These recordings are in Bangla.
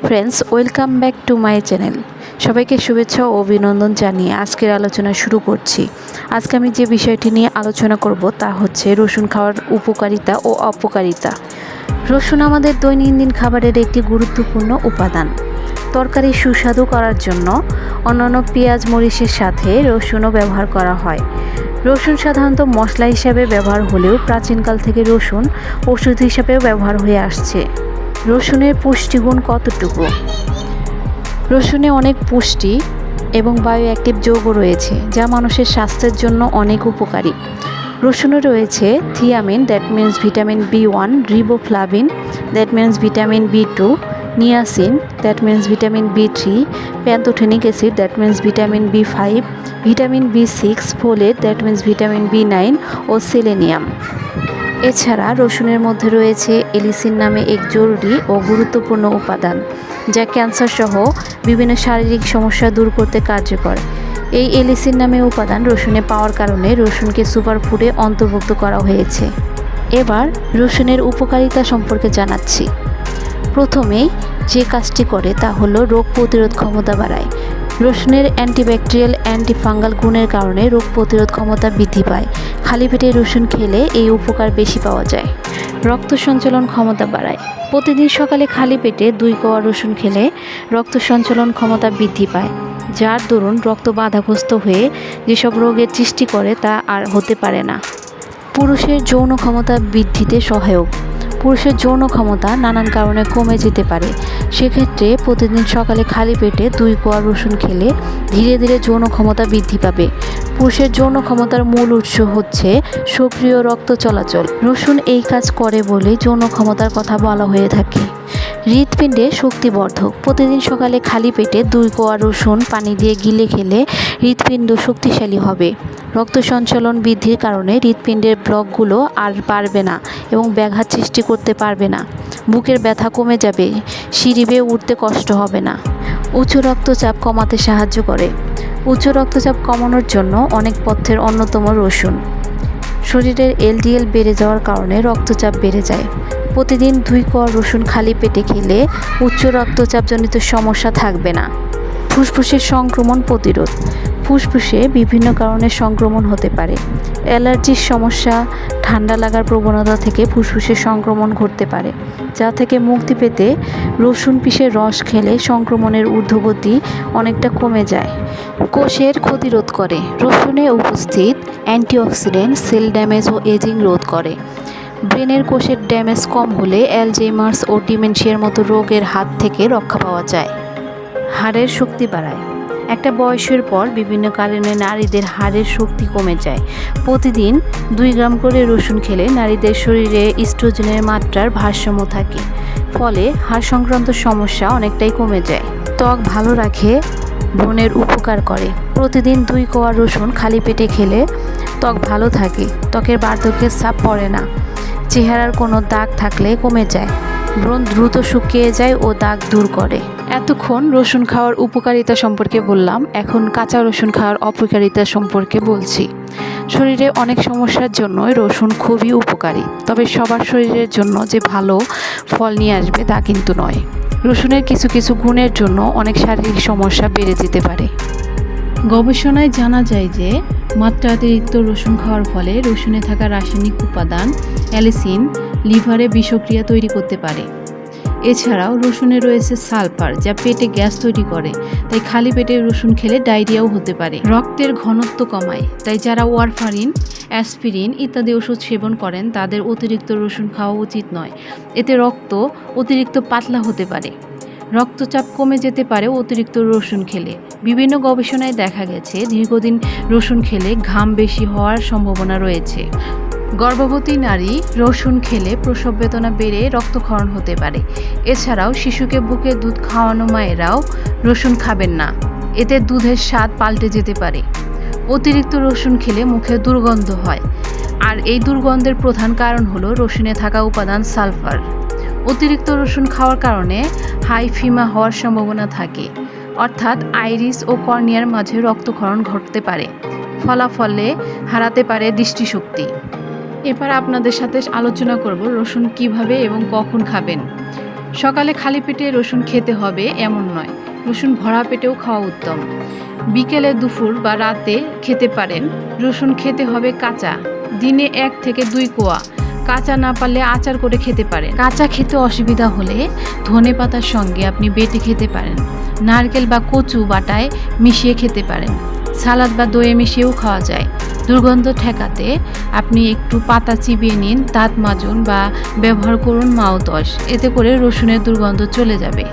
Friends, welcome back to my channel. সবাইকে শুভেচ্ছা ও অভিনন্দন জানিয়ে আজকের আলোচনা শুরু করছি। আজকে আমি যে বিষয়টি নিয়ে আলোচনা করব তা হচ্ছে রসুন খাওয়ার উপকারিতা ও অপকারিতা। রসুন আমাদের দৈনন্দিন খাবারের একটি গুরুত্বপূর্ণ উপাদান। তরকারি সুস্বাদু করার জন্য অন্যান্য পেঁয়াজ মরিচের সাথে রসুনও ব্যবহার করা হয়। রসুন সাধারণত মশলা হিসাবে ব্যবহার হলেও প্রাচীনকাল থেকে রসুন ওষুধ হিসাবেও ব্যবহার হয়ে আসছে। রসুনের পুষ্টিগুণ কতটুকু? রসুনে অনেক পুষ্টি এবং বায়োঅ্যাক্টিভ যৌগ রয়েছে যা মানুষের স্বাস্থ্যের জন্য অনেক উপকারী। রসুনে রয়েছে thiamine, that means vitamin B1, riboflavin, that means vitamin B2, niacin, that means vitamin B3, pantothenic acid, that means vitamin B5, vitamin B6, folate, that means vitamin B9 ও সেলেনিয়াম। এছাড়া রসুনের মধ্যে রয়েছে এলিসিন নামে এক জরুরি ও গুরুত্বপূর্ণ উপাদান যা ক্যান্সার সহ বিভিন্ন শারীরিক সমস্যা দূর করতে কার্যকর। এই এলিসিন নামে উপাদান রসুনে পাওয়ার কারণে রসুনকে সুপারফুডে অন্তর্ভুক্ত করা হয়েছে। এবার রসুনের উপকারিতা সম্পর্কে জানাচ্ছি। প্রথমেই যে কাজটি করে তা হলো রোগ প্রতিরোধ ক্ষমতা বাড়ায়। রসুনের অ্যান্টিব্যাকটেরিয়াল, অ্যান্টিফাঙ্গাল গুণের কারণে রোগ প্রতিরোধ ক্ষমতা বৃদ্ধি পায়। খালি পেটে রসুন খেলে এই উপকার বেশি পাওয়া যায়। রক্ত সঞ্চালন ক্ষমতা বাড়ায়। প্রতিদিন সকালে খালি পেটে 2 কোয়া রসুন খেলে রক্ত সঞ্চালন ক্ষমতা বৃদ্ধি পায়, যার দরুন রক্ত বাধাগ্রস্ত হয়ে যেসব রোগের সৃষ্টি করে তা আর হতে পারে না। পুরুষের যৌন ক্ষমতা বৃদ্ধিতে সহায়ক। পুরুষের যৌন ক্ষমতা নানান কারণে কমে যেতে পারে। সেক্ষেত্রে প্রতিদিন সকালে খালি পেটে 2 কোয়া রসুন খেলে ধীরে ধীরে যৌন ক্ষমতা বৃদ্ধি পাবে। পুরুষের যৌন ক্ষমতার মূল উৎস হচ্ছে সক্রিয় রক্ত চলাচল। রসুন এই কাজ করে বলেই যৌন ক্ষমতার কথা বলা হয়ে থাকে। হৃৎপিণ্ডে শক্তিবর্ধক। প্রতিদিন সকালে খালি পেটে 2 কোয়া রসুন পানি দিয়ে গিলে খেলে হৃৎপিণ্ড শক্তিশালী হবে। রক্ত সঞ্চালন বৃদ্ধির কারণে হৃৎপিণ্ডের ব্লকগুলো আর বাড়বে না এবং ব্যাঘাত সৃষ্টি করতে পারবে না। বুকের ব্যথা কমে যাবে, সিঁড়ি বেয়ে উঠতে কষ্ট হবে না। উচ্চ রক্তচাপ কমাতে সাহায্য করে। উচ্চ রক্তচাপ কমানোর জন্য অনেক পথ্যের অন্যতম রসুন। শরীরের LDL বেড়ে যাওয়ার কারণে রক্তচাপ বেড়ে যায়। প্রতিদিন 2 কোয়া রসুন খালি পেটে খেলে উচ্চ রক্তচাপজনিত সমস্যা থাকবে না। ফুসফুসের সংক্রমণ প্রতিরোধ। ফুসফুসে বিভিন্ন কারণে সংক্রমণ হতে পারে। অ্যালার্জির সমস্যা, ঠান্ডা লাগার প্রবণতা থেকে ফুসফুসের সংক্রমণ ঘটতে পারে, যা থেকে মুক্তি পেতে রসুন পিষে রস খেলে সংক্রমণের ঊর্ধ্বগতি অনেকটা কমে যায়। কোষের ক্ষতিরোধ করে। রসুনে উপস্থিত অ্যান্টিঅক্সিডেন্ট সেল ড্যামেজ ও এজিং রোধ করে। ব্রেনের কোষের ড্যামেজ কম হলে অ্যালজাইমার্স ও ডিমেনশিয়ার মতো রোগের হাত থেকে রক্ষা পাওয়া যায়। হাড়ের শক্তি বাড়ায়। একটা বয়সের পর বিভিন্ন কারণে নারীদের হাড়ের শক্তি কমে যায়। প্রতিদিন 2 গ্রাম করে রসুন খেলে নারীদের শরীরে ইস্ট্রোজেনের মাত্রার ভারসাম্য থাকে, ফলে হাড় সংক্রান্ত সমস্যা অনেকটাই কমে যায়। ত্বক ভালো রাখে, ব্রণের উপকার করে। প্রতিদিন 2 কোয়া রসুন খালি পেটে খেলে ত্বক ভালো থাকে, ত্বকের বার্ধক্যের ছাপ পড়ে না, চেহারার কোনো দাগ থাকলে কমে যায়, ব্রণ দ্রুত শুকিয়ে যায় ও দাগ দূর করে। এতক্ষণ রসুন খাওয়ার উপকারিতা সম্পর্কে বললাম, এখন কাঁচা রসুন খাওয়ার অপকারিতা সম্পর্কে বলছি। শরীরে অনেক সমস্যার জন্যই রসুন খুবই উপকারী, তবে সবার শরীরের জন্য যে ভালো ফল নিয়ে আসবে তা কিন্তু নয়। রসুনের কিছু কিছু গুণের জন্য অনেক শারীরিক সমস্যা বেড়ে যেতে পারে। গবেষণায় জানা যায় যে মাত্রাতিরিক্ত রসুন খাওয়ার ফলে রসুনে থাকা রাসায়নিক উপাদান অ্যালিসিন লিভারে বিষক্রিয়া তৈরি করতে পারে। এছাড়াও রসুনে রয়েছে সালফার, যা পেটে গ্যাস তৈরি করে, তাই খালি পেটে রসুন খেলে ডায়রিয়াও হতে পারে। রক্তের ঘনত্ব কমায়, তাই যারা ওয়ারফারিন, অ্যাসপিরিন ইত্যাদি ওষুধ সেবন করেন তাদের অতিরিক্ত রসুন খাওয়া উচিত নয়। এতে রক্ত অতিরিক্ত পাতলা হতে পারে। রক্তচাপ কমে যেতে পারে অতিরিক্ত রসুন খেলে। বিভিন্ন গবেষণায় দেখা গেছে দীর্ঘদিন রসুন খেলে ঘাম বেশি হওয়ার সম্ভাবনা রয়েছে। গর্ভবতী নারী রসুন খেলে প্রসব বেদনা বেড়ে রক্তক্ষরণ হতে পারে। এছাড়াও শিশুকে বুকে দুধ খাওয়ানো মায়েরাও রসুন খাবেন না, এতে দুধের স্বাদ পাল্টে যেতে পারে। অতিরিক্ত রসুন খেলে মুখে দুর্গন্ধ হয়, আর এই দুর্গন্ধের প্রধান কারণ হলো রসুনে থাকা উপাদান সালফার। অতিরিক্ত রসুন খাওয়ার কারণে হাইফিমা হওয়ার সম্ভাবনা থাকে, অর্থাৎ আইরিস ও কর্নিয়ার মাঝে রক্তক্ষরণ ঘটতে পারে, ফলাফলে হারাতে পারে দৃষ্টিশক্তি। এবার আপনাদের সাথে আলোচনা করব রসুন কিভাবে এবং কখন খাবেন। সকালে খালি পেটে রসুন খেতে হবে এমন নয়, রসুন ভরা পেটেও খাওয়া উত্তম। বিকেলে, দুপুর বা রাতে খেতে পারেন। রসুন খেতে হবে কাঁচা, দিনে 1 থেকে 2 কোয়া। কাঁচা না পারলে আচার করে খেতে পারেন। কাঁচা খেতে অসুবিধা হলে ধনেপাতার সঙ্গে আপনি বেটে খেতে পারেন। নারকেল বা কচু বাটায় মিশিয়ে খেতে পারেন। সালাদ বা দইয়ে মিশিয়েও খাওয়া যায়। দুর্গন্ধ ঠেকাতে আপনি একটু পাতা চিবিয়ে নিন, দাঁত মাজুন বা ব্যবহার করুন মাউথওয়াশ, এতে করে রসুনের দুর্গন্ধ চলে যাবে।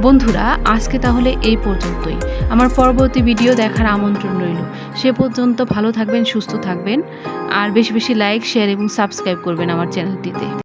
বন্ধুরা, আজকে তাহলে এই পর্যন্তই। আমার পরবর্তী ভিডিও দেখার আমন্ত্রণ রইল। সে পর্যন্ত ভালো থাকবেন, সুস্থ থাকবেন, আর বেশি বেশি লাইক, শেয়ার এবং সাবস্ক্রাইব করবেন আমার চ্যানেলটিতে।